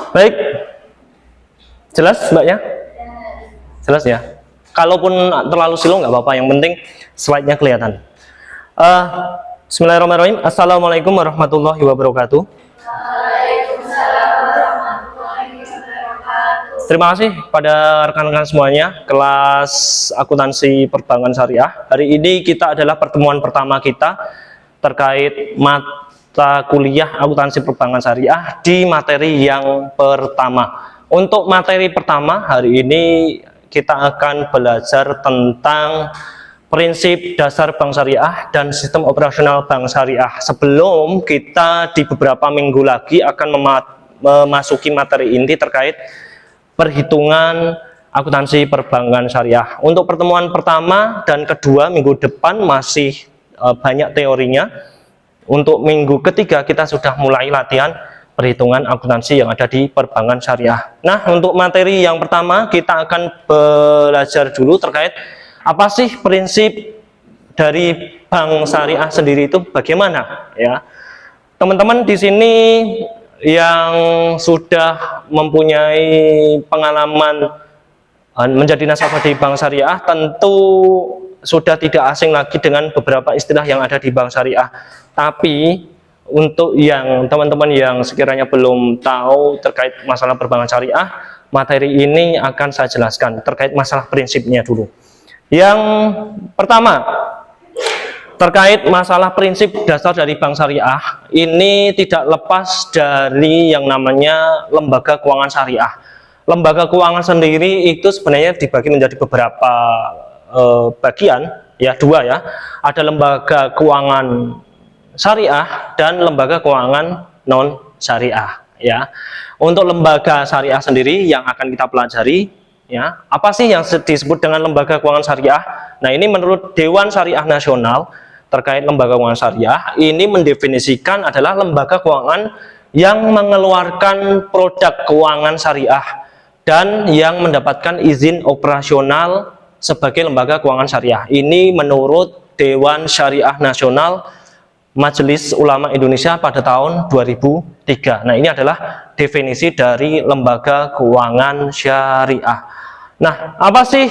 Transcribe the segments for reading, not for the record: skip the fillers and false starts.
Baik, jelas Mbak ya? Jelas ya? Kalaupun terlalu slow nggak apa-apa, yang penting slide-nya kelihatan. Bismillahirrahmanirrahim. Assalamualaikum warahmatullahi wabarakatuh. Terima kasih pada rekan-rekan semuanya kelas akuntansi perbankan syariah. Hari ini kita adalah pertemuan pertama kita terkait mata kuliah akuntansi perbankan syariah di materi yang pertama. Untuk materi pertama hari ini kita akan belajar tentang prinsip dasar bank syariah dan sistem operasional bank syariah. Sebelum kita di beberapa minggu lagi akan memasuki materi inti terkait perhitungan akuntansi perbankan syariah. Untuk pertemuan pertama dan kedua minggu depan masih banyak teorinya. Untuk minggu ketiga kita sudah mulai latihan perhitungan akuntansi yang ada di perbankan syariah. Nah, untuk materi yang pertama kita akan belajar dulu terkait apa sih prinsip dari bank syariah sendiri itu bagaimana ya. Teman-teman di sini yang sudah mempunyai pengalaman menjadi nasabah di bank syariah tentu sudah tidak asing lagi dengan beberapa istilah yang ada di bank syariah. Tapi untuk yang teman-teman yang sekiranya belum tahu terkait masalah perbankan syariah, materi ini akan saya jelaskan terkait masalah prinsipnya dulu. Yang pertama, terkait masalah prinsip dasar dari bank syariah, ini tidak lepas dari yang namanya lembaga keuangan syariah. Lembaga keuangan sendiri itu sebenarnya dibagi menjadi beberapa bagian, ya dua ya. Ada lembaga keuangan syariah dan lembaga keuangan non syariah. Ya, untuk lembaga syariah sendiri yang akan kita pelajari, ya apa sih yang disebut dengan lembaga keuangan syariah? Nah, ini menurut Dewan Syariah Nasional terkait lembaga keuangan syariah ini mendefinisikan adalah lembaga keuangan yang mengeluarkan produk keuangan syariah dan yang mendapatkan izin operasional sebagai lembaga keuangan syariah. Ini menurut Dewan Syariah Nasional Majelis Ulama Indonesia pada tahun 2003. Nah, ini adalah definisi dari lembaga keuangan syariah. Nah, apa sih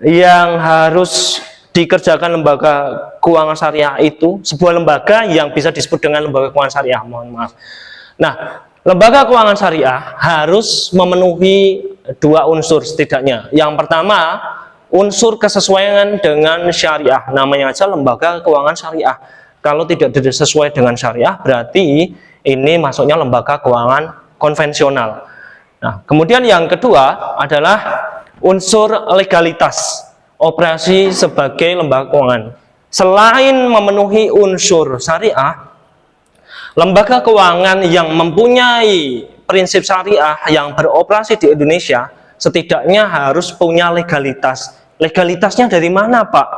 yang harus dikerjakan lembaga keuangan syariah itu? Sebuah lembaga yang bisa disebut dengan lembaga keuangan syariah, mohon maaf. Nah, lembaga keuangan syariah harus memenuhi dua unsur setidaknya. Yang pertama, unsur kesesuaian dengan syariah. Namanya aja lembaga keuangan syariah. Kalau tidak sesuai dengan syariah, berarti ini masuknya lembaga keuangan konvensional. Nah, kemudian yang kedua adalah unsur legalitas operasi sebagai lembaga keuangan. Selain memenuhi unsur syariah, lembaga keuangan yang mempunyai prinsip syariah yang beroperasi di Indonesia setidaknya harus punya legalitas. Legalitasnya dari mana, Pak?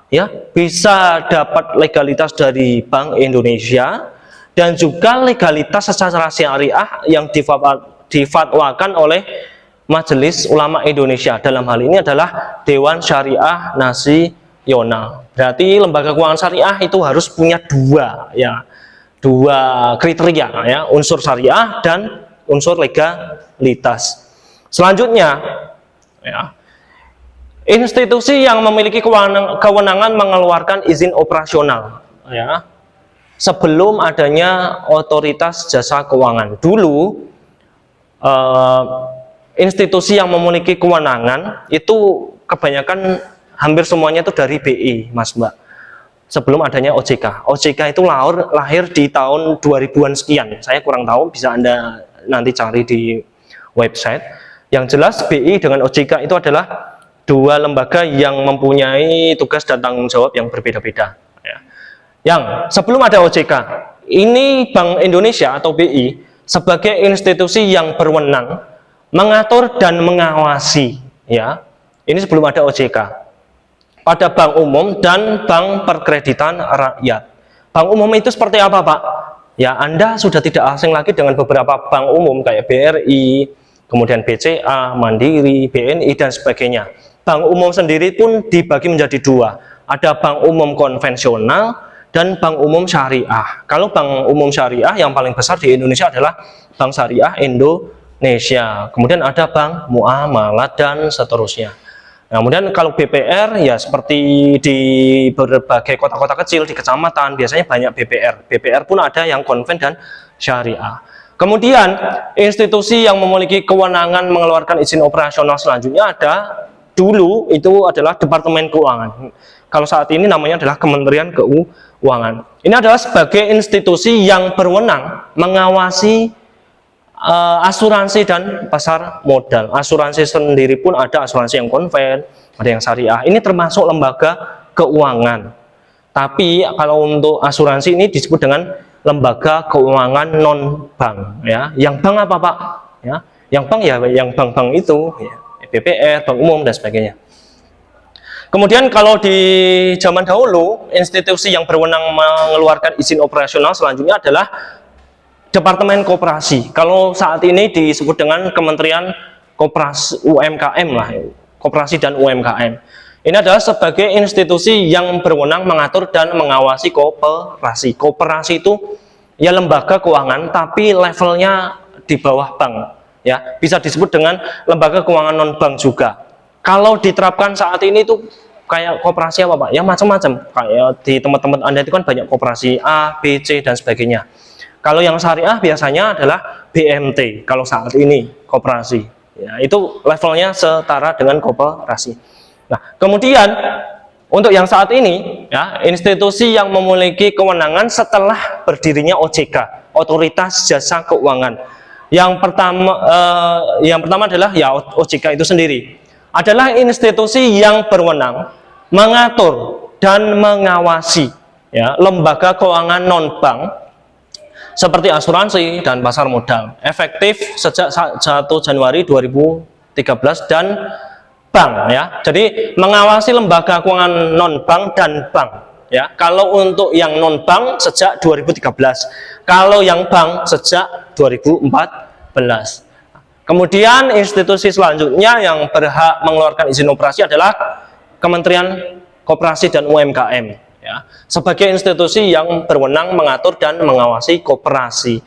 Ya, bisa dapat legalitas dari Bank Indonesia dan juga legalitas secara syariah yang difatwakan oleh Majelis Ulama Indonesia. Dalam hal ini adalah Dewan Syariah Nasional. Berarti lembaga keuangan syariah itu harus punya dua kriteria ya, unsur syariah dan unsur legalitas. Selanjutnya ya, institusi yang memiliki kewenangan mengeluarkan izin operasional ya, sebelum adanya otoritas jasa keuangan. Dulu institusi yang memiliki kewenangan itu kebanyakan hampir semuanya itu dari BI, Mas Mbak. Sebelum adanya OJK. OJK itu lahir di tahun 2000-an sekian. Saya kurang tahu, bisa Anda nanti cari di website. Yang jelas BI dengan OJK itu adalah dua lembaga yang mempunyai tugas dan tanggung jawab yang berbeda-beda. Ya. Yang sebelum ada OJK, ini Bank Indonesia atau BI sebagai institusi yang berwenang mengatur dan mengawasi, ya. Ini sebelum ada OJK. Pada bank umum dan bank perkreditan rakyat. Bank umum itu seperti apa, Pak? Ya, Anda sudah tidak asing lagi dengan beberapa bank umum kayak BRI, kemudian BCA, Mandiri, BNI dan sebagainya. Bank umum sendiri pun dibagi menjadi dua. Ada bank umum konvensional dan bank umum syariah. Kalau bank umum syariah yang paling besar di Indonesia adalah Bank Syariah Indonesia. Kemudian ada bank muamalah dan seterusnya. Nah, kemudian kalau BPR ya seperti di berbagai kota-kota kecil di kecamatan biasanya banyak BPR. BPR pun ada yang konven dan syariah. Kemudian institusi yang memiliki kewenangan mengeluarkan izin operasional selanjutnya ada dulu itu adalah Departemen Keuangan. Kalau saat ini namanya adalah Kementerian Keuangan. Ini adalah sebagai institusi yang berwenang mengawasi asuransi dan pasar modal. Asuransi sendiri pun ada asuransi yang konven, ada yang syariah. Ini termasuk lembaga keuangan. Tapi kalau untuk asuransi ini disebut dengan lembaga keuangan non bank. Ya, yang bank apa Pak? Ya, yang bank ya, yang bank-bank itu, ya, BPR, bank umum dan sebagainya. Kemudian kalau di zaman dahulu, institusi yang berwenang mengeluarkan izin operasional selanjutnya adalah Departemen Koperasi. Kalau saat ini disebut dengan Kementerian Koperasi UMKM lah, Koperasi dan UMKM. Ini adalah sebagai institusi yang berwenang mengatur dan mengawasi koperasi. Koperasi itu ya lembaga keuangan, tapi levelnya di bawah bank. Ya, bisa disebut dengan lembaga keuangan non bank juga. Kalau diterapkan saat ini itu kayak koperasi apa Pak? Ya macam-macam. Kayak di teman-teman Anda itu kan banyak koperasi A, B, C dan sebagainya. Kalau yang syariah biasanya adalah BMT. Kalau saat ini koperasi, ya, itu levelnya setara dengan koperasi. Nah, kemudian untuk yang saat ini, ya, institusi yang memiliki kewenangan setelah berdirinya OJK, Otoritas Jasa Keuangan. Yang pertama adalah ya OJK itu sendiri adalah institusi yang berwenang mengatur dan mengawasi ya lembaga keuangan non bank seperti asuransi dan pasar modal, efektif sejak 1 Januari 2013 dan bank ya. Jadi mengawasi lembaga keuangan non bank dan bank ya. Kalau untuk yang non bank sejak 2013, kalau yang bank sejak 2014. Kemudian institusi selanjutnya yang berhak mengeluarkan izin operasi adalah Kementerian Koperasi dan UMKM. Ya, sebagai institusi yang berwenang mengatur dan mengawasi koperasi.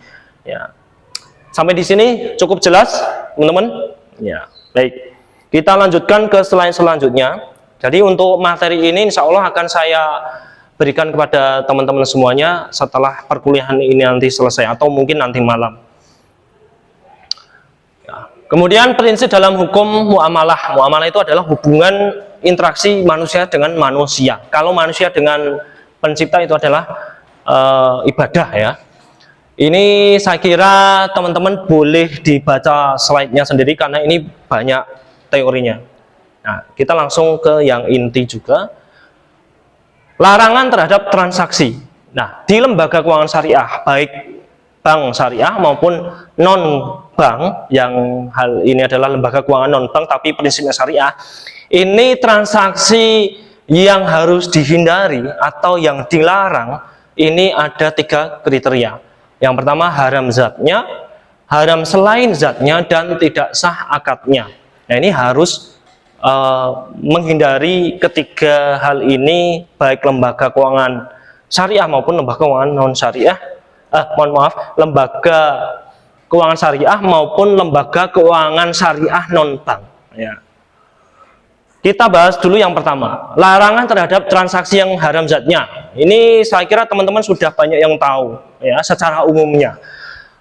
Ya. Sampai di sini cukup jelas, teman-teman? Ya, baik. Kita lanjutkan ke slide selanjutnya. Jadi untuk materi ini insya Allah akan saya berikan kepada teman-teman semuanya setelah perkuliahan ini nanti selesai atau mungkin nanti malam. Ya. Kemudian prinsip dalam hukum muamalah. Muamalah itu adalah hubungan interaksi manusia dengan manusia. Kalau manusia dengan pencipta itu adalah ibadah ya. Ini saya kira teman-teman boleh dibaca slide-nya sendiri karena ini banyak teorinya. Nah, kita langsung ke yang inti juga. Larangan terhadap transaksi. Nah, di lembaga keuangan syariah, baik bank syariah maupun non bank, yang hal ini adalah lembaga keuangan non bank tapi prinsipnya syariah. Ini transaksi yang harus dihindari atau yang dilarang ini ada 3 kriteria. Yang pertama haram zatnya, haram selain zatnya, dan tidak sah akadnya. Nah ini harus menghindari ketiga hal ini baik lembaga keuangan syariah maupun lembaga keuangan non syariah. Lembaga keuangan syariah maupun lembaga keuangan syariah non bank. Ya. Kita bahas dulu yang pertama, larangan terhadap transaksi yang haram zatnya. Ini saya kira teman-teman sudah banyak yang tahu ya secara umumnya.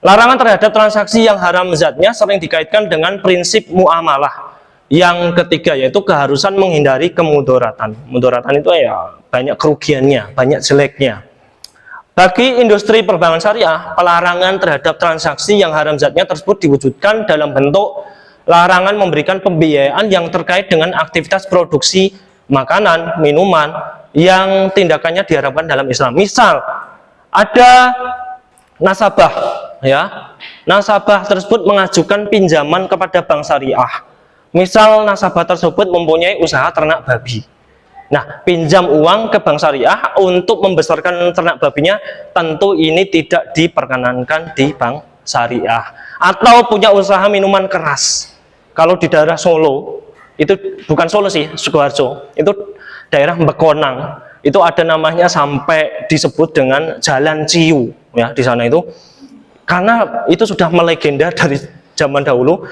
Larangan terhadap transaksi yang haram zatnya sering dikaitkan dengan prinsip muamalah. Yang ketiga yaitu keharusan menghindari kemudaratan. Mudaratan itu ya banyak kerugiannya, banyak jeleknya. Bagi industri perbankan syariah, pelarangan terhadap transaksi yang haram zatnya tersebut diwujudkan dalam bentuk larangan memberikan pembiayaan yang terkait dengan aktivitas produksi makanan, minuman yang tindakannya diharapkan dalam Islam. Misal ada nasabah ya. Nasabah tersebut mengajukan pinjaman kepada bank syariah. Misal nasabah tersebut mempunyai usaha ternak babi. Nah, pinjam uang ke bank syariah untuk membesarkan ternak babinya, tentu ini tidak diperkenankan di bank syariah. Atau punya usaha minuman keras. Kalau di daerah Solo, itu bukan Solo sih, Sukoharjo, itu daerah Bekonang itu ada namanya sampai disebut dengan Jalan Ciu ya di sana itu, karena itu sudah melegenda dari zaman dahulu.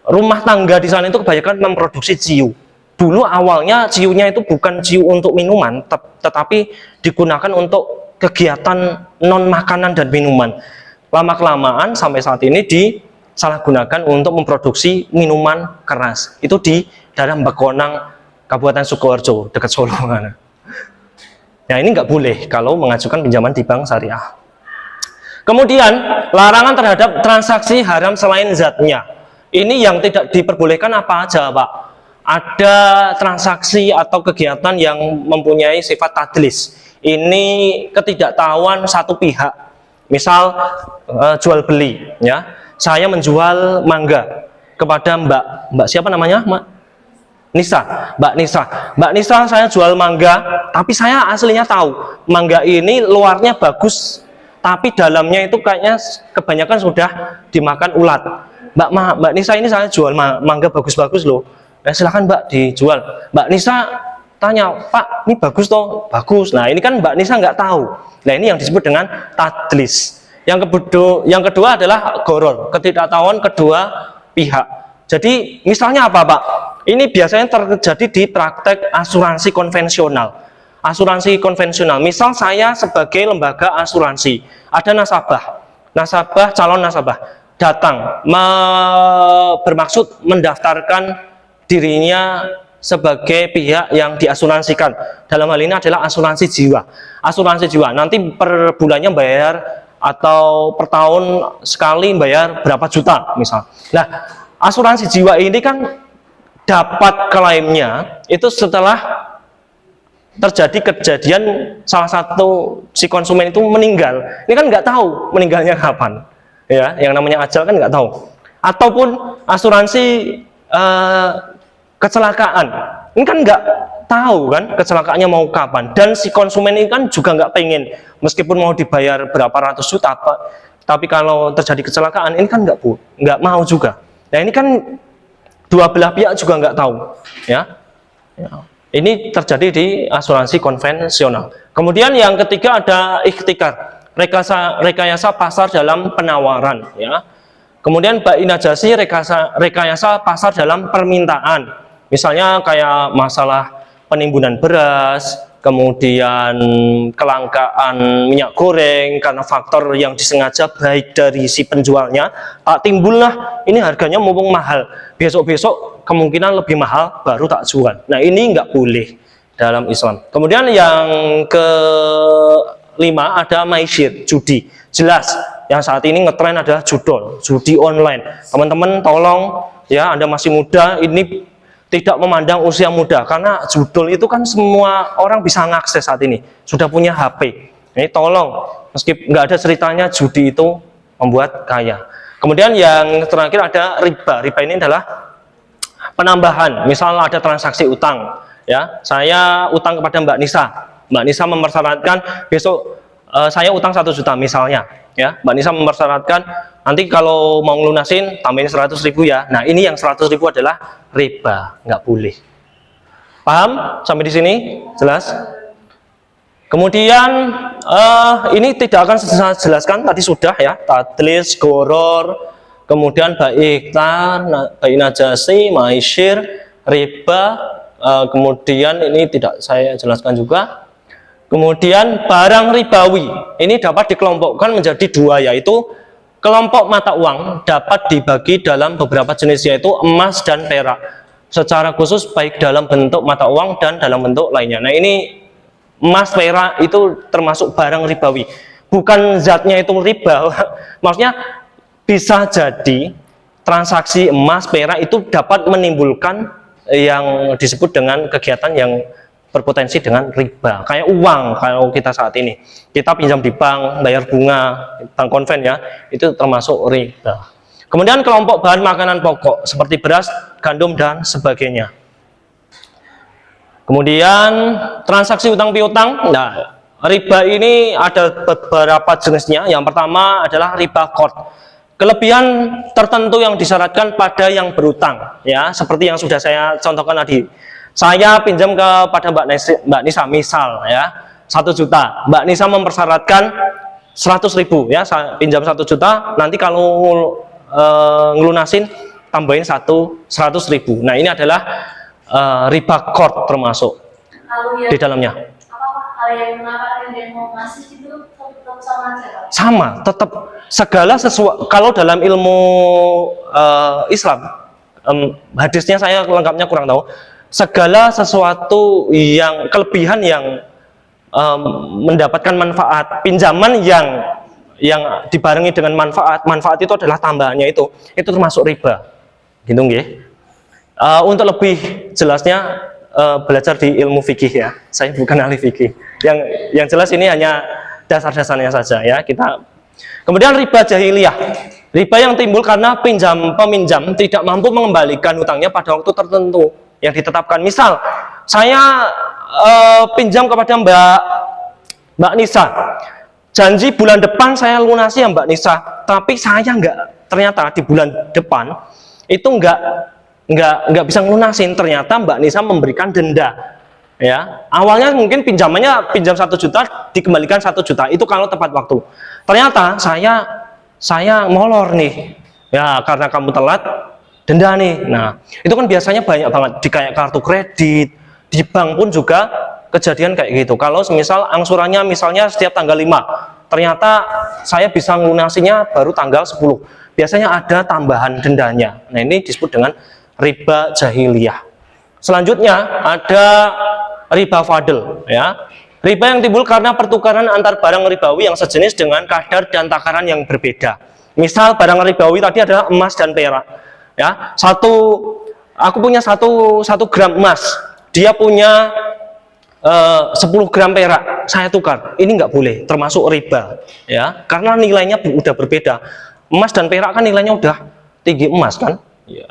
Rumah tangga di sana itu kebanyakan memproduksi ciu. Dulu awalnya ciunya itu bukan ciu untuk minuman, tetapi digunakan untuk kegiatan non makanan dan minuman. Lama-kelamaan sampai saat ini disalahgunakan untuk memproduksi minuman keras. Itu di daerah Bekonang, Kabupaten Sukoharjo, dekat Solo. Nah ini nggak boleh kalau mengajukan pinjaman di bank syariah. Kemudian larangan terhadap transaksi haram selain zatnya. Ini yang tidak diperbolehkan apa aja, Pak? Ada transaksi atau kegiatan yang mempunyai sifat tadlis. Ini ketidaktahuan satu pihak. Misal jual beli, ya. Saya menjual mangga kepada Mbak siapa namanya, Mbak Nisa. Mbak Nisa saya jual mangga, tapi saya aslinya tahu mangga ini luarnya bagus, tapi dalamnya itu kayaknya kebanyakan sudah dimakan ulat. Mbak Nisa ini saya jual mangga bagus-bagus loh. Silahkan Mbak dijual. Mbak Nisa tanya, Pak ini bagus toh? Bagus. Nah ini kan Mbak Nisa nggak tahu. Nah ini yang disebut dengan tadlis. Yang kedua adalah goror, ketidaktahuan kedua pihak. Jadi misalnya apa Pak? Ini biasanya terjadi di praktek asuransi konvensional. Asuransi konvensional, misal saya sebagai lembaga asuransi, ada nasabah, calon nasabah datang bermaksud mendaftarkan dirinya sebagai pihak yang diasuransikan. Dalam hal ini adalah asuransi jiwa. Asuransi jiwa nanti per bulannya bayar atau per tahun sekali bayar berapa juta misal. Nah, asuransi jiwa ini kan dapat klaimnya itu setelah terjadi kejadian salah satu si konsumen itu meninggal. Ini kan nggak tahu meninggalnya kapan, ya, yang namanya ajal kan nggak tahu. Ataupun asuransi kecelakaan, ini kan nggak tahu kan kecelakaannya mau kapan. Dan si konsumen ini kan juga nggak pengen, meskipun mau dibayar berapa ratus juta, tapi kalau terjadi kecelakaan ini kan nggak mau juga. Nah ini kan dua belah pihak juga nggak tahu, ya. Ini terjadi di asuransi konvensional. Kemudian yang ketiga ada ikhtikar, rekayasa pasar dalam penawaran, ya. Kemudian ba'i najasi, rekayasa pasar dalam permintaan. Misalnya kayak masalah penimbunan beras, kemudian kelangkaan minyak goreng karena faktor yang disengaja baik dari si penjualnya, timbullah ini harganya mumpung mahal, besok-besok kemungkinan lebih mahal baru tak jual. Nah ini nggak boleh dalam Islam. Kemudian yang kelima ada maisir, judi. Jelas yang saat ini ngetren adalah judi online. Teman-teman tolong ya, Anda masih muda, ini tidak memandang usia muda, karena judul itu kan semua orang bisa mengakses saat ini, sudah punya HP. Ini tolong, meski nggak ada ceritanya judi itu membuat kaya. Kemudian yang terakhir ada riba. Riba ini adalah penambahan. Misal ada transaksi utang, ya, saya utang kepada Mbak Nisa mempersyaratkan besok saya utang 1 juta misalnya, ya, Mbak Nisa mempersyaratkan nanti kalau mau ngelunasin tambahin 100.000 ya. Nah ini yang 100.000 adalah riba, nggak boleh. Paham sampai di sini? Jelas? Kemudian ini tidak akan saya jelaskan, tadi sudah ya, tadlis, goror, kemudian ba'i najasi, maisir, riba, kemudian ini tidak saya jelaskan juga. Kemudian barang ribawi ini dapat dikelompokkan menjadi dua, yaitu kelompok mata uang dapat dibagi dalam beberapa jenis, yaitu emas dan perak. Secara khusus baik dalam bentuk mata uang dan dalam bentuk lainnya. Nah ini emas, perak itu termasuk barang ribawi. Bukan zatnya itu riba, maksudnya bisa jadi transaksi emas, perak itu dapat menimbulkan yang disebut dengan kegiatan yang berpotensi dengan riba, kayak uang. Kalau kita saat ini kita pinjam di bank, bayar bunga, bank konven ya, itu termasuk riba. Kemudian kelompok bahan makanan pokok seperti beras, gandum dan sebagainya. Kemudian transaksi utang piutang. Nah, riba ini ada beberapa jenisnya. Yang pertama adalah riba qard. Kelebihan tertentu yang disyaratkan pada yang berutang, ya, seperti yang sudah saya contohkan tadi. Saya pinjam kepada Mbak Nisa misal ya 1 juta. Mbak Nisa mempersyaratkan 100.000 ya, saya pinjam 1 juta, nanti kalau ngelunasin tambahin 100.000. Nah, ini adalah riba qard termasuk di dalamnya. Kalau yang menawarkan dan mau ngasih itu tetap sama aja, Pak? Sama, tetap segala sesuatu. Kalau dalam ilmu Islam, hadisnya saya lengkapnya kurang tahu. Segala sesuatu yang kelebihan yang mendapatkan manfaat, pinjaman yang dibarengi dengan manfaat itu adalah tambahannya itu termasuk riba. Gitu nggih. Untuk lebih jelasnya belajar di ilmu fikih ya. Saya bukan ahli fikih. Yang jelas ini hanya dasar-dasarnya saja ya. Kemudian riba jahiliyah. Riba yang timbul karena peminjam tidak mampu mengembalikan hutangnya pada waktu tertentu yang ditetapkan. Misal, saya pinjam kepada Mbak Nisa. Janji bulan depan saya lunasi ya Mbak Nisa. Tapi saya ternyata di bulan depan itu nggak bisa ngelunasin. Ternyata Mbak Nisa memberikan denda. Ya, awalnya mungkin pinjam 1 juta dikembalikan 1 juta itu kalau tepat waktu. Ternyata saya molor nih. Ya, karena kamu telat denda nih. Nah, itu kan biasanya banyak banget di kayak kartu kredit, di bank pun juga kejadian kayak gitu. Kalau semisal angsurannya misalnya setiap tanggal 5, ternyata saya bisa ngelunasinya baru tanggal 10. Biasanya ada tambahan dendanya. Nah, ini disebut dengan riba jahiliyah. Selanjutnya ada riba fadl ya. Riba yang timbul karena pertukaran antar barang ribawi yang sejenis dengan kadar dan takaran yang berbeda. Misal barang ribawi tadi adalah emas dan perak. Ya, aku punya 1 gram emas, dia punya 10 gram perak, saya tukar. Ini nggak boleh, termasuk riba ya, karena nilainya udah berbeda. Emas dan perak kan nilainya udah tinggi emas kan ya.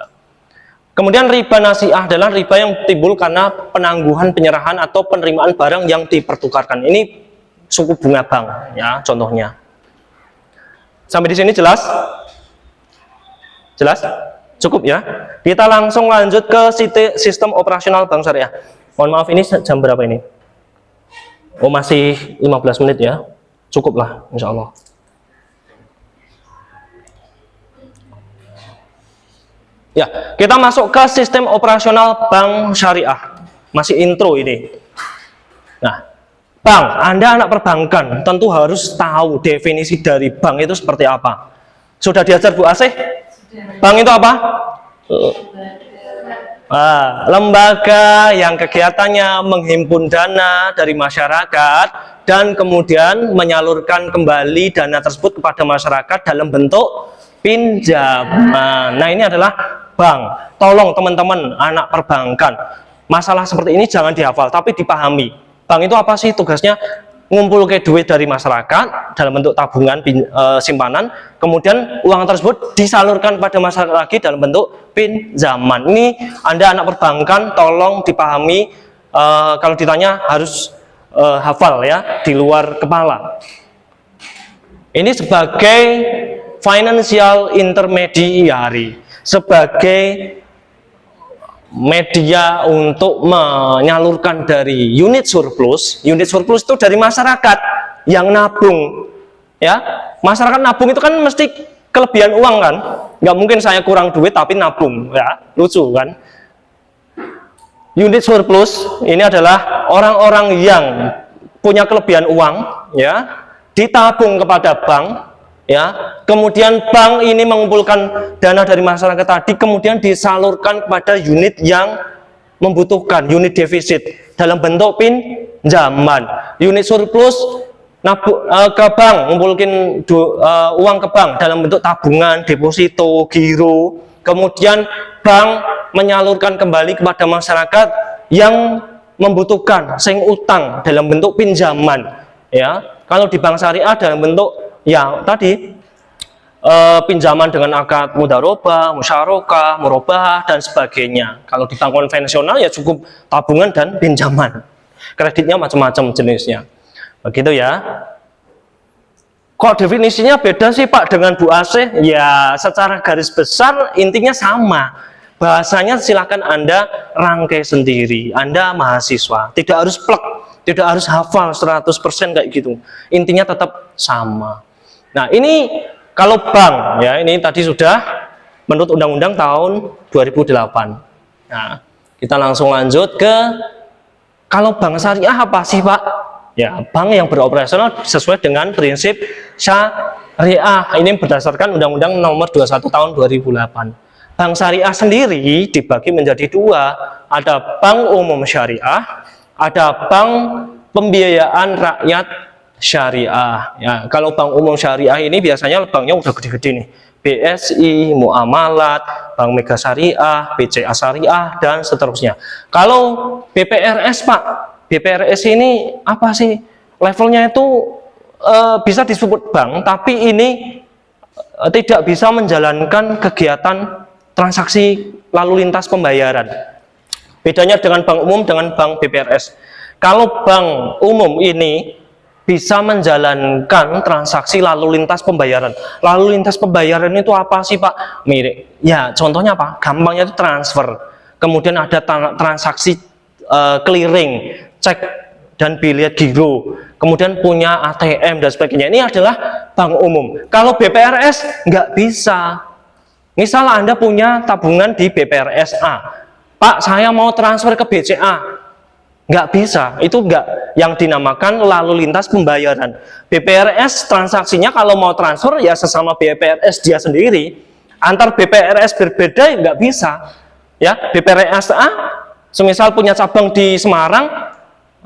Kemudian riba nasi'ah adalah riba yang timbul karena penangguhan penyerahan atau penerimaan barang yang dipertukarkan. Ini suku bunga bank ya contohnya. Sampai di sini jelas? Jelas? Cukup ya. Kita langsung lanjut ke sistem operasional bank syariah. Mohon maaf, ini jam berapa ini? Oh, masih 15 menit ya. Cukup lah insya Allah. Ya, kita masuk ke sistem operasional bank syariah. Masih intro ini. Nah, bank, Anda anak perbankan, tentu harus tahu definisi dari bank itu seperti apa. Sudah diajar Bu Asih? Bank itu apa? Lembaga yang kegiatannya menghimpun dana dari masyarakat dan kemudian menyalurkan kembali dana tersebut kepada masyarakat dalam bentuk pinjaman. Nah, ini adalah bank. Tolong teman-teman anak perbankan, masalah seperti ini jangan dihafal tapi dipahami. Bank itu apa sih tugasnya? Ngumpul ke duit dari masyarakat dalam bentuk tabungan simpanan, kemudian uang tersebut disalurkan pada masyarakat lagi dalam bentuk pinjaman. Ini Anda anak perbankan tolong dipahami, kalau ditanya harus hafal ya, di luar kepala. Ini sebagai financial intermediary, sebagai media untuk menyalurkan dari unit surplus. Unit surplus itu dari masyarakat yang nabung ya. Masyarakat nabung itu kan mesti kelebihan uang kan, nggak mungkin saya kurang duit tapi nabung ya, lucu kan. Unit surplus ini adalah orang-orang yang punya kelebihan uang ya, ditabung kepada bank ya, kemudian bank ini mengumpulkan dana dari masyarakat tadi, kemudian disalurkan kepada unit yang membutuhkan, unit defisit dalam bentuk pinjaman. Unit surplus ke bank, ngumpulin uang ke bank dalam bentuk tabungan, deposito, giro, kemudian bank menyalurkan kembali kepada masyarakat yang membutuhkan, sing utang dalam bentuk pinjaman ya. Kalau di bank syariah dalam bentuk ya tadi pinjaman dengan akad mudharabah, musyarakah, murabahah dan sebagainya. Kalau di bank konvensional ya cukup tabungan dan pinjaman. Kreditnya macam-macam jenisnya. Begitu ya. Kok definisinya beda sih Pak dengan Bu Asih? Ya secara garis besar intinya sama. Bahasanya silakan Anda rangkai sendiri. Anda mahasiswa, tidak harus plek, tidak harus hafal 100% kayak gitu. Intinya tetap sama. Nah, ini kalau bank ya, ini tadi sudah menurut Undang-Undang tahun 2008. Nah, kita langsung lanjut ke kalau bank syariah apa sih, Pak? Ya, bank yang beroperasional sesuai dengan prinsip syariah. Ini berdasarkan Undang-Undang Nomor 21 tahun 2008. Bank syariah sendiri dibagi menjadi dua, ada bank umum syariah, ada bank pembiayaan rakyat syariah. Ya, kalau bank umum syariah ini biasanya banknya udah gede-gede nih, BSI, Muamalat, Bank Mega Syariah, BCA Syariah, dan seterusnya. Kalau BPRS, Pak, BPRS ini apa sih? Levelnya itu bisa disebut bank, tapi ini tidak bisa menjalankan kegiatan transaksi lalu lintas pembayaran. Bedanya dengan bank umum dengan bank BPRS. Kalau bank umum ini bisa menjalankan transaksi lalu lintas pembayaran. Lalu lintas pembayaran itu apa sih, Pak? Mirip. Ya, contohnya apa? Gampangnya itu transfer. Kemudian ada transaksi clearing, cek dan bilet giro. Kemudian punya ATM dan sebagainya. Ini adalah bank umum. Kalau BPRS nggak bisa. Misal Anda punya tabungan di BPRS A, Pak, saya mau transfer ke BCA, nggak bisa, itu nggak yang dinamakan lalu lintas pembayaran. BPRS transaksinya kalau mau transfer ya sesama BPRS dia sendiri, antar BPRS berbeda nggak bisa. Ya, BPRS A, semisal punya cabang di Semarang,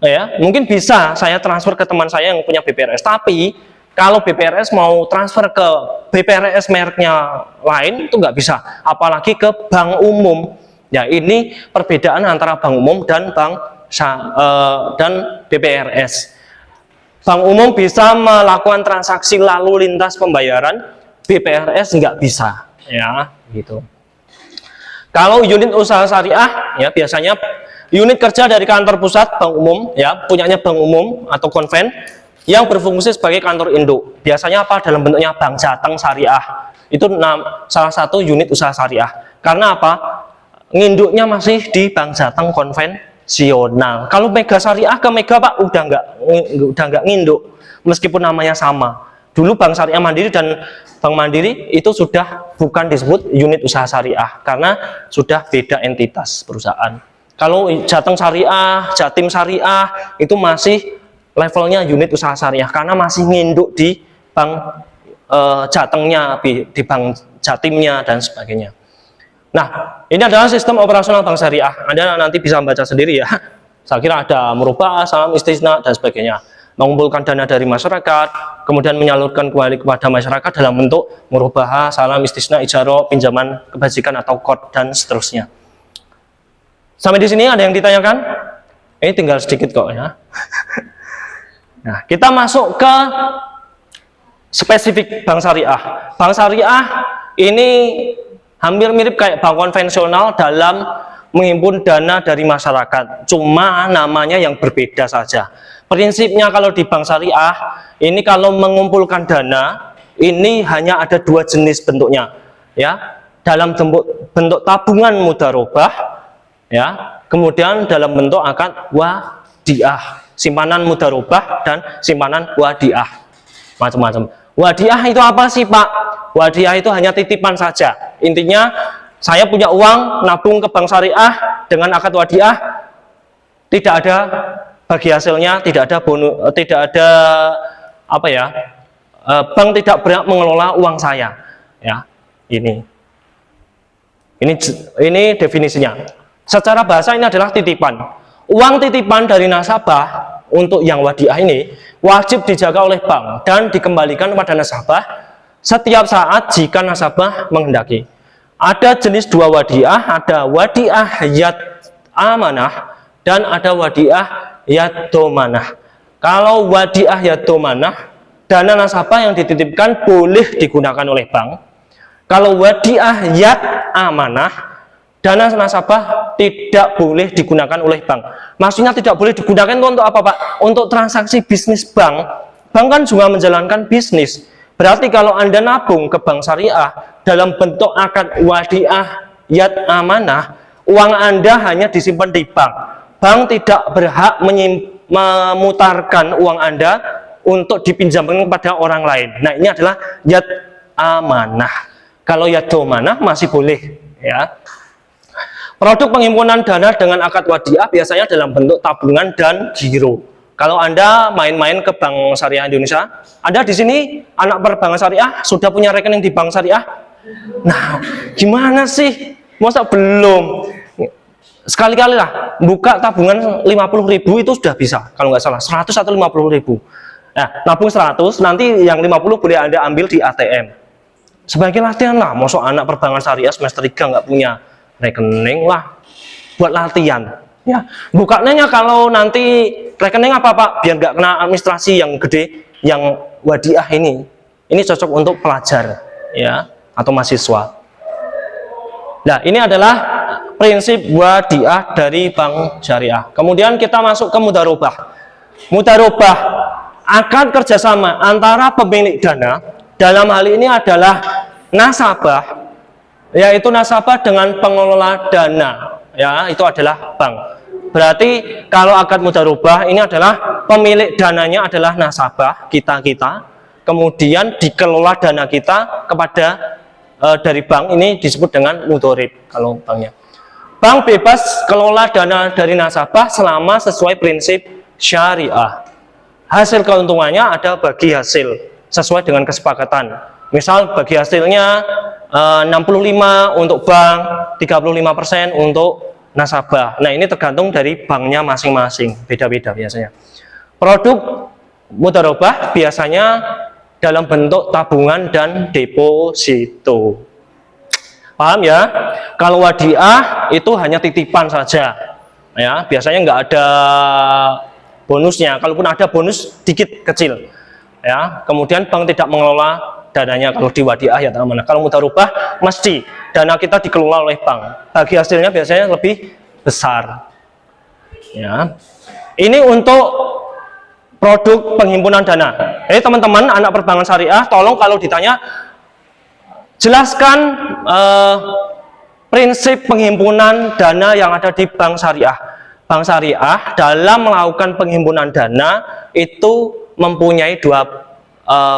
ya mungkin bisa saya transfer ke teman saya yang punya BPRS, tapi kalau BPRS mau transfer ke BPRS mereknya lain itu nggak bisa, apalagi ke bank umum. Ya, ini perbedaan antara bank umum dan BPRS. Bank umum bisa melakukan transaksi lalu lintas pembayaran, BPRS nggak bisa, ya gitu. Kalau unit usaha syariah, ya biasanya unit kerja dari kantor pusat bank umum, ya punyanya bank umum atau konven, yang berfungsi sebagai kantor induk. Biasanya apa? Dalam bentuknya bank jateng syariah. Itu salah satu unit usaha syariah. Karena apa? Nginduknya masih di bank jateng konvensional. Kalau Mega Syariah ke Mega, Pak, udah nggak nginduk. Meskipun namanya sama. Dulu Bank Syariah Mandiri dan Bank Mandiri itu sudah bukan disebut unit usaha syariah karena sudah beda entitas perusahaan. Kalau Jateng Syariah, Jatim Syariah itu masih levelnya unit usaha syariah karena masih nginduk di bank jatengnya, di bank jatimnya dan sebagainya. Nah, ini adalah sistem operasional bank syariah. Anda nanti bisa baca sendiri ya. Saya kira ada murabahah, salam istisna dan sebagainya. Mengumpulkan dana dari masyarakat, kemudian menyalurkan kembali kepada masyarakat dalam bentuk murabahah, salam istisna, ijaro, pinjaman kebajikan atau kod dan seterusnya. Sampai di sini ada yang ditanyakan? Ini tinggal sedikit kok ya. Nah, kita masuk ke spesifik bank syariah. Bank syariah ini hampir mirip kayak bank konvensional dalam menghimpun dana dari masyarakat. Cuma namanya yang berbeda saja. Prinsipnya kalau di bank syariah, ini kalau mengumpulkan dana, ini hanya ada dua jenis bentuknya. Ya, dalam bentuk tabungan mudharabah, ya, kemudian dalam bentuk akad wadiah. Simpanan mudharabah dan simpanan wadiah, macam-macam. Wadiah itu apa sih, Pak? Wadiah itu hanya titipan saja. Intinya saya punya uang nabung ke bank syariah dengan akad wadiah, tidak ada bagi hasilnya, tidak ada bonus, tidak ada apa ya, bank tidak berhak mengelola uang saya. Ya, ini definisinya. Secara bahasa ini adalah titipan. Uang titipan dari nasabah untuk yang wadiah ini wajib dijaga oleh bank dan dikembalikan kepada nasabah setiap saat jika nasabah menghendaki. Ada jenis dua wadiah, ada wadiah yad amanah dan ada wadiah yad domanah. Kalau wadiah yad domanah, dana nasabah yang dititipkan boleh digunakan oleh bank. Kalau wadiah yad amanah, dana nasabah tidak boleh digunakan oleh bank. Maksudnya tidak boleh digunakan itu untuk apa, Pak? Untuk transaksi bisnis bank. Bank kan juga menjalankan bisnis. Berarti kalau Anda nabung ke bank syariah dalam bentuk akad wadiah yat amanah, uang Anda hanya disimpan di bank. Bank tidak berhak memutarkan uang Anda untuk dipinjamkan kepada orang lain. Nah, ini adalah yat amanah. Kalau yat domanah masih boleh, ya. Produk penghimpunan dana dengan akad wadiah biasanya dalam bentuk tabungan dan giro. Kalau Anda main-main ke Bank Syariah Indonesia, Anda di sini anak perbankan syariah sudah punya rekening di Bank Syariah. Nah, gimana sih? Masa belum? Sekali-kali lah buka tabungan 50.000 itu sudah bisa. Kalau nggak salah 100 atau 50.000. Nah, nabung 100, nanti yang 50 boleh Anda ambil di ATM. Sebagai latihan lah, masuk anak perbankan syariah semester 3 nggak punya rekening lah, buat latihan. Ya, bukanya kalau nanti rekening apa Pak? Biar nggak kena administrasi yang gede, yang wadiah ini. Ini cocok untuk pelajar, ya, atau mahasiswa. Nah, ini adalah prinsip wadiah dari bank syariah. Kemudian kita masuk ke mudharabah. Mudharabah akan kerjasama antara pemilik dana, dalam hal ini adalah nasabah, yaitu nasabah dengan pengelola dana, ya, itu adalah bank. Berarti kalau akad mudharabah ini adalah pemilik dananya adalah nasabah kita, kemudian dikelola dana kita kepada dari bank, ini disebut dengan mudharib kalau banknya. Bank bebas kelola dana dari nasabah selama sesuai prinsip syariah. Hasil keuntungannya ada bagi hasil sesuai dengan kesepakatan. Misal bagi hasilnya 65 untuk bank, 35% untuk nasabah. Nah, ini tergantung dari banknya masing-masing, beda-beda biasanya. Produk mudharabah biasanya dalam bentuk tabungan dan deposito. Paham ya? Kalau wadiah itu hanya titipan saja, ya, biasanya nggak ada bonusnya. Kalaupun ada bonus dikit kecil, ya. Kemudian bank tidak mengelola dananya kalau di wadiah ya amanah. Kalau mudharabah mesti dana kita dikelola oleh bank. Bagi hasilnya biasanya lebih besar. Ya. Ini untuk produk penghimpunan dana. Teman-teman anak perbankan syariah, tolong kalau ditanya jelaskan prinsip penghimpunan dana yang ada di bank syariah. Bank syariah dalam melakukan penghimpunan dana itu mempunyai dua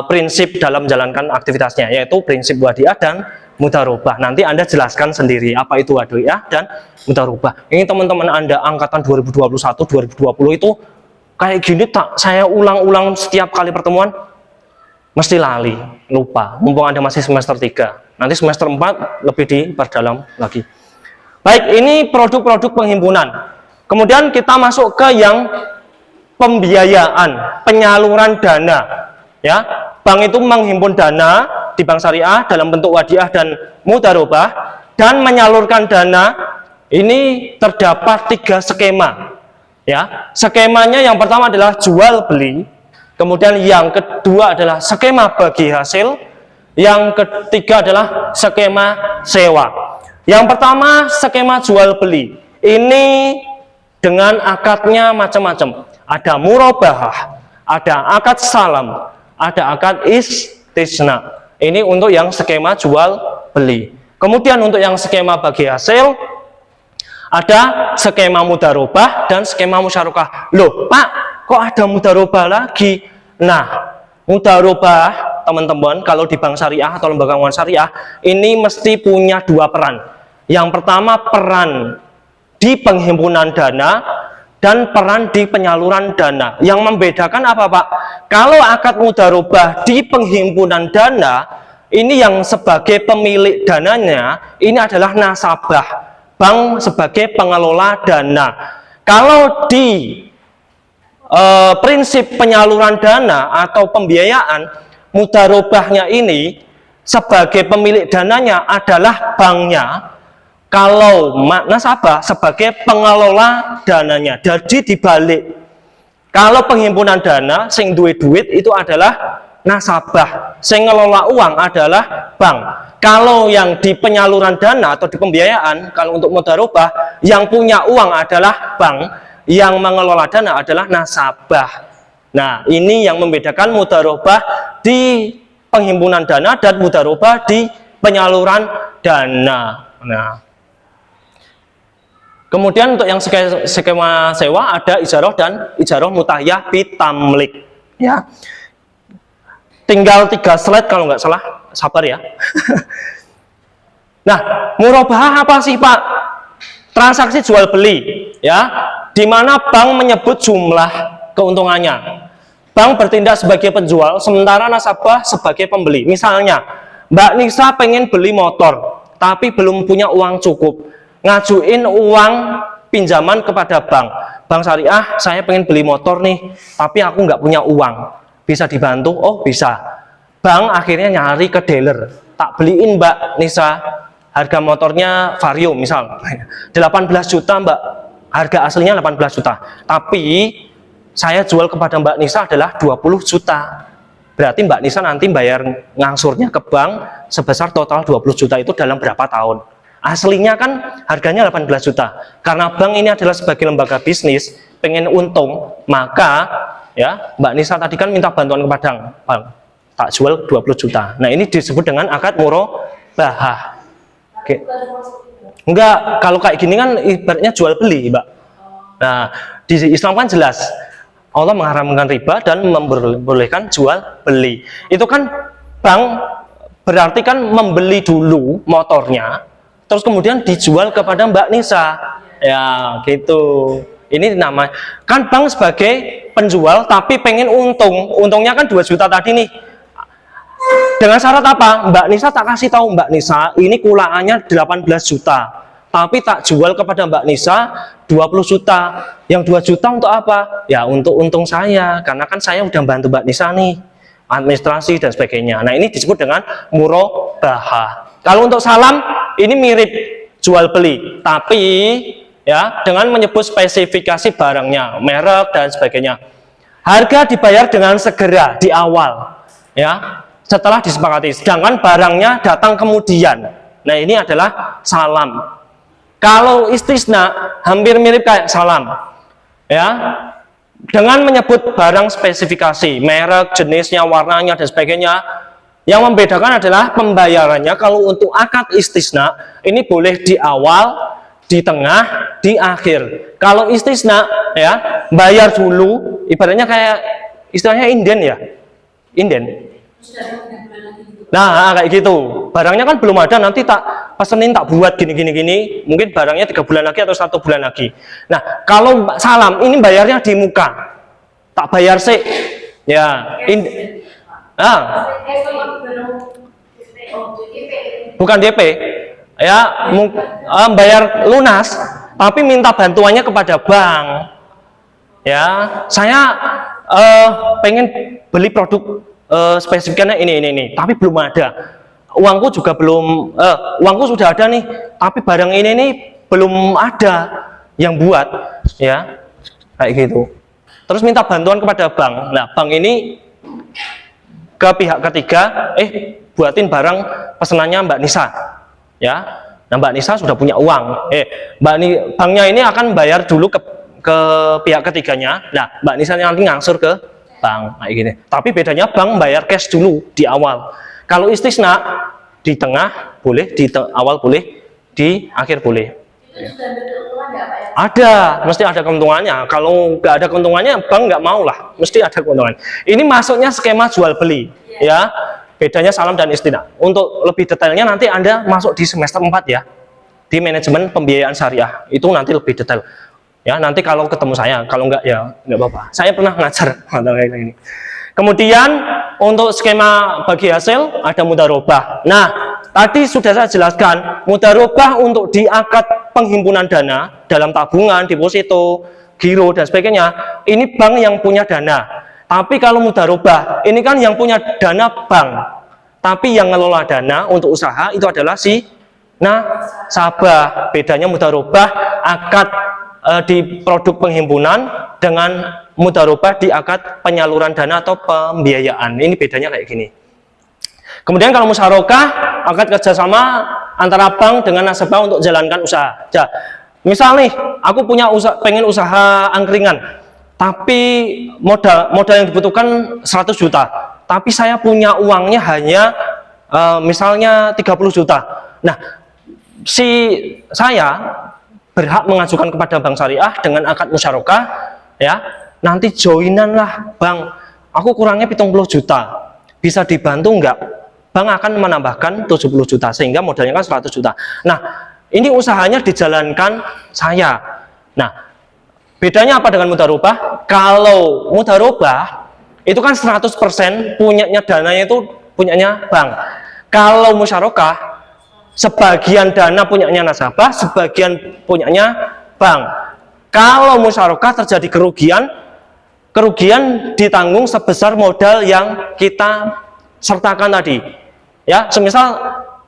prinsip dalam menjalankan aktivitasnya, yaitu prinsip wadiah dan mudharabah. Nanti Anda jelaskan sendiri apa itu wadiah dan mudharabah. Ini teman-teman Anda angkatan 2021, 2020 itu kayak gini tak saya ulang-ulang setiap kali pertemuan, mesti lali, lupa. Mumpung Anda masih semester 3. Nanti semester 4 lebih diperdalam lagi. Baik, ini produk-produk penghimpunan. Kemudian kita masuk ke yang pembiayaan, penyaluran dana. Ya, bank itu menghimpun dana di bank syariah dalam bentuk wadiah dan mudharabah dan menyalurkan dana. Ini terdapat 3 skema. Ya, skemanya yang pertama adalah jual beli, kemudian yang kedua adalah skema bagi hasil, yang ketiga adalah skema sewa. Yang pertama skema jual beli. Ini dengan akadnya macam-macam. Ada murabahah, ada akad salam, ada akad istisna. Ini untuk yang skema jual beli. Kemudian untuk yang skema bagi hasil ada skema mudharabah dan skema musyarakah. Loh, Pak, kok ada mudharabah lagi? Nah, mudharabah, teman-teman, kalau di bank syariah atau lembaga keuangan syariah, ini mesti punya 2 peran. Yang pertama, peran di penghimpunan dana dan peran di penyaluran dana. Yang membedakan apa, Pak? Kalau akad mudharabah di penghimpunan dana, ini yang sebagai pemilik dananya, ini adalah nasabah. Bank sebagai pengelola dana. Kalau di prinsip penyaluran dana atau pembiayaan, mudharabahnya ini sebagai pemilik dananya adalah banknya. Kalau nasabah sebagai pengelola dananya. Jadi dibalik. Kalau penghimpunan dana sing duwe duit itu adalah nasabah, sing ngelola uang adalah bank. Kalau yang di penyaluran dana atau di pembiayaan, kalau untuk mudharabah, yang punya uang adalah bank, yang mengelola dana adalah nasabah. Nah, ini yang membedakan mudharabah di penghimpunan dana dan mudharabah di penyaluran dana. Nah, Kemudian untuk yang skema sewa ada ijaroh dan ijaroh mutahiyah bitamlik. Ya, tinggal 3 slide kalau nggak salah, sabar ya. Nah, murabahah apa sih Pak? Transaksi jual beli, ya, di mana bank menyebut jumlah keuntungannya. Bank bertindak sebagai penjual, sementara nasabah sebagai pembeli. Misalnya, Mbak Nisa pengen beli motor, tapi belum punya uang cukup. Ngajuin uang pinjaman kepada bank. Bank syariah, saya pengen beli motor nih, tapi aku nggak punya uang. Bisa dibantu? Oh, bisa. Bank akhirnya nyari ke dealer. Tak beliin Mbak Nisa, harga motornya Vario misal 18 juta Mbak, harga aslinya 18 juta, tapi saya jual kepada Mbak Nisa adalah 20 juta. Berarti Mbak Nisa nanti bayar ngangsurnya ke bank sebesar total 20 juta itu dalam berapa tahun? Aslinya kan harganya 18 juta. Karena bank ini adalah sebagai lembaga bisnis, pengen untung, maka ya Mbak Nisa tadi kan minta bantuan kepada bank, tak jual 20 juta. Nah, ini disebut dengan akad murabahah. Oke. Enggak, kalau kayak gini kan ibaratnya jual beli, Mbak. Nah, di Islam kan jelas Allah mengharamkan riba dan membolehkan jual beli. Itu kan bank berarti kan membeli dulu motornya, terus kemudian dijual kepada Mbak Nisa. Ya, gitu. Ini nama kan bank sebagai penjual tapi pengen untung. Untungnya kan 2 juta tadi nih. Dengan syarat apa? Mbak Nisa tak kasih tahu Mbak Nisa, ini kulaannya 18 juta. Tapi tak jual kepada Mbak Nisa 20 juta. Yang 2 juta untuk apa? Ya untuk untung saya, karena kan saya udah bantu Mbak Nisa nih, administrasi dan sebagainya. Nah, ini disebut dengan murabahah. Kalau untuk salam, ini mirip jual beli, tapi ya dengan menyebut spesifikasi barangnya, merek dan sebagainya. Harga dibayar dengan segera di awal, ya. Setelah disepakati, sedangkan barangnya datang kemudian. Nah, ini adalah salam. Kalau istisna hampir mirip kayak salam, ya, dengan menyebut barang spesifikasi, merek, jenisnya, warnanya dan sebagainya. Yang membedakan adalah pembayarannya. Kalau untuk akad istisna ini boleh di awal, di tengah, di akhir. Kalau istisna ya bayar dulu, ibaratnya kayak istilahnya inden ya, inden. Nah, kayak gitu. Barangnya kan belum ada, nanti tak pesenin, tak buat gini. Mungkin barangnya 3 bulan lagi atau 1 bulan lagi. Nah, kalau salam ini bayarnya di muka, tak bayar sih. Ya, bukan DP. Ya, bayar lunas, tapi minta bantuannya kepada bank. Ya, saya pengen beli produk spesifikasinya ini, tapi belum ada. Uangku juga belum, uangku sudah ada nih, tapi barang ini belum ada yang buat, ya, kayak gitu. Terus minta bantuan kepada bank. Nah, bank ini ke pihak ketiga, buatin barang pesenannya Mbak Nisa, ya. Nah, Mbak Nisa sudah punya uang, banknya ini akan bayar dulu ke pihak ketiganya. Nah, Mbak Nisa nanti ngangsur ke bank, kayak gini. Tapi bedanya bank bayar cash dulu di awal. Kalau istisna di tengah boleh, di awal boleh, di akhir boleh. Itu sudah berkeuntungan nggak Pak ya? Ada, mesti ada keuntungannya. Kalau nggak ada keuntungannya, bank nggak mau lah, mesti ada keuntungan. Ini masuknya skema jual beli, ya. Bedanya salam dan istisna. Untuk lebih detailnya nanti Anda masuk di semester 4 ya, di manajemen pembiayaan syariah. Itu nanti lebih detail. Ya, nanti kalau ketemu saya, kalau enggak ya enggak apa-apa. Saya pernah ngajar kayak ini. Kemudian untuk skema bagi hasil ada mudharabah. Nah, tadi sudah saya jelaskan, mudharabah untuk di akad penghimpunan dana dalam tabungan, deposito, giro dan sebagainya. Ini bank yang punya dana. Tapi kalau mudharabah, ini kan yang punya dana bank. Tapi yang ngelola dana untuk usaha itu adalah si nasabah. Bedanya mudharabah akad di produk penghimpunan dengan mudharabah di akad penyaluran dana atau pembiayaan. Ini bedanya kayak gini. Kemudian kalau musyarakah, akad kerjasama antara bank dengan nasabah untuk jalankan usaha. Misal nih, aku punya pengen usaha angkringan, tapi modal yang dibutuhkan 100 juta. Tapi saya punya uangnya hanya misalnya 30 juta. Nah, si saya berhak mengajukan kepada bank syariah dengan akad musyarakah, ya. Nanti joinan lah, Bang. Aku kurangnya 70 juta. Bisa dibantu enggak? Bank akan menambahkan 70 juta sehingga modalnya kan 100 juta. Nah, ini usahanya dijalankan saya. Nah, bedanya apa dengan mudharabah? Kalau mudharabah itu kan 100% punyanya dananya itu punyanya bank. Kalau musyarakah sebagian dana punyanya nasabah, sebagian punyanya bank. Kalau musyarakah terjadi kerugian ditanggung sebesar modal yang kita sertakan tadi. Ya, semisal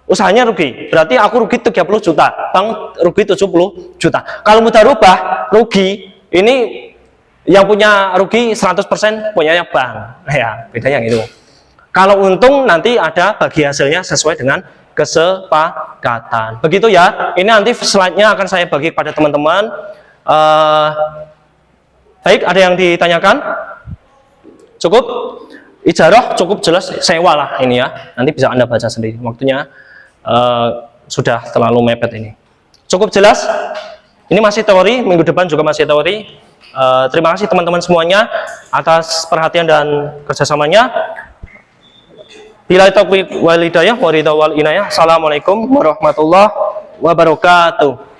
usahanya rugi, berarti aku rugi 30 juta, bank rugi 70 juta. Kalau mudharabah rugi, ini yang punya rugi 100% punyanya bank. Ya, bedanya gitu. Kalau untung nanti ada bagi hasilnya sesuai dengan kesepakatan. Begitu ya. Ini nanti slide-nya akan saya bagi kepada teman-teman. Baik, ada yang ditanyakan? Cukup? Ijarah cukup jelas, sewa lah ini ya. Nanti bisa Anda baca sendiri. Waktunya sudah terlalu mepet ini. Cukup jelas? Ini masih teori, minggu depan juga masih teori. Terima kasih teman-teman semuanya atas perhatian dan kerjasamanya. Bila taufiq wal hidayah wa ridha wal inayah. Assalamualaikum warahmatullahi wabarakatuh.